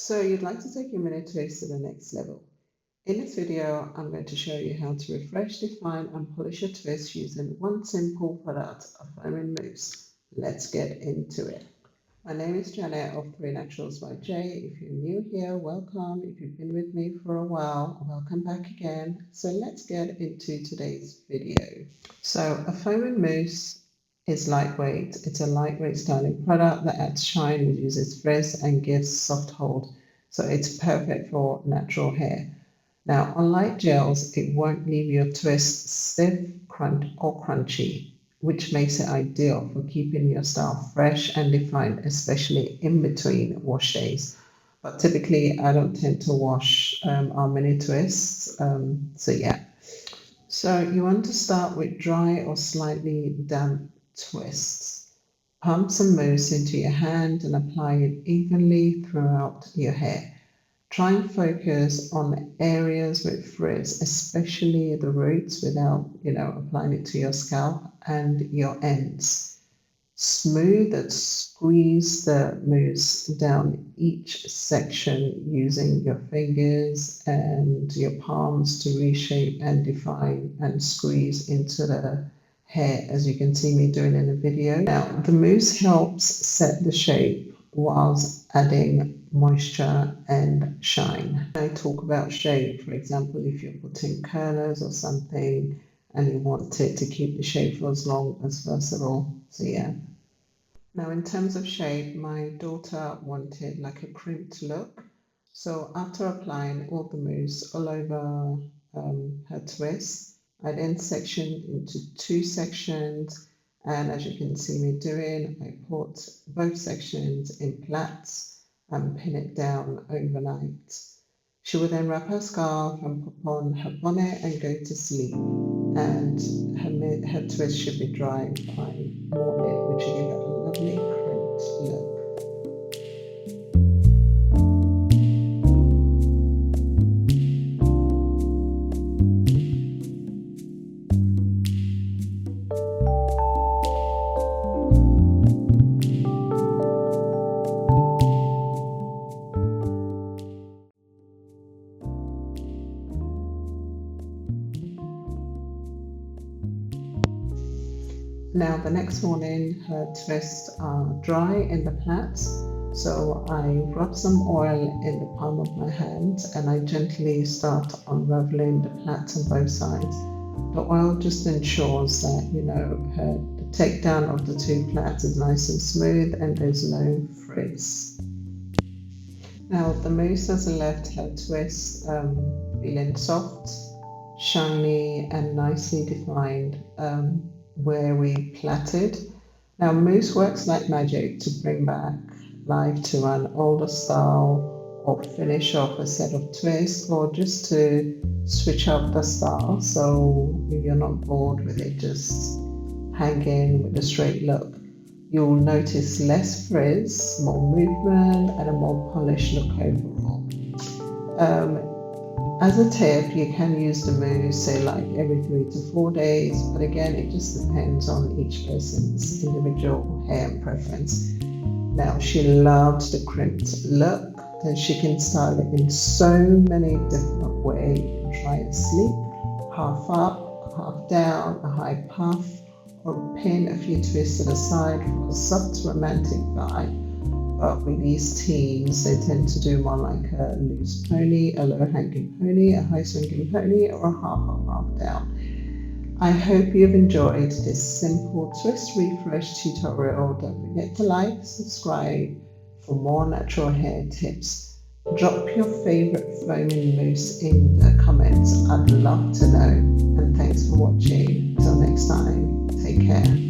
So you'd like to take your mini twist to the next level. In this video, I'm going to show you how to refresh, define and polish your twist using one simple product, a foaming mousse. Let's get into it. My name is Janet of 3 Naturals by Jay. If you're new here, welcome. If you've been with me for a while, welcome back again. So let's get into today's video. So a foaming mousse is lightweight. It's a lightweight styling product that adds shine, reduces frizz and gives soft hold. So it's perfect for natural hair. Now, unlike gels, it won't leave your twist stiff, or crunchy, which makes it ideal for keeping your style fresh and defined, especially in between wash days. But typically, I don't tend to wash our mini twists. So yeah. So you want to start with dry or slightly damp twists. Pump some mousse into your hand and apply it evenly throughout your hair. Try and focus on areas with frizz, especially the roots, without applying it to your scalp and your ends. Smooth and squeeze the mousse down each section using your fingers and your palms to reshape and define and squeeze into the hair, as you can see me doing in the video. Now, the mousse helps set the shape whilst adding moisture and shine. I talk about shape, for example, if you're putting curlers or something and you want it to keep the shape for as long as possible. So yeah. Now, in terms of shape, my daughter wanted like a crimped look. So after applying all the mousse all over her twist, I then sectioned into 2 sections. And as you can see me doing, I put both sections in plaits and pin it down overnight. She would then wrap her scarf and put on her bonnet and go to sleep. And her twist should be dry by morning, which will give it a lovely crimped look. Now the next morning her twists are dry in the plaits, so I rub some oil in the palm of my hand and I gently start unraveling the plaits on both sides. The oil just ensures that the takedown of the 2 plaits is nice and smooth and there's no frizz. Now the mousse has left her twist feeling soft, shiny and nicely defined where we plaited. Now mousse works like magic to bring back life to an older style or finish off a set of twists or just to switch up the style so you're not bored with it just hanging with a straight look. You'll notice less frizz, more movement and a more polished look overall. As a tip, you can use the mousse, say like every 3 to 4 days, but again, it just depends on each person's individual hair preference. Now, she loved the crimped look, and she can style it in so many different ways. You can try a sleek, half up, half down, a high puff, or pin a few twists to the side for a soft romantic vibe. But with these teens, they tend to do more like a loose pony, a low hanging pony, a high swinging pony, or a half up, half down. I hope you've enjoyed this simple twist refresh tutorial. Don't forget to like, subscribe for more natural hair tips. Drop your favorite foaming mousse in the comments. I'd love to know. And thanks for watching. Till next time, take care.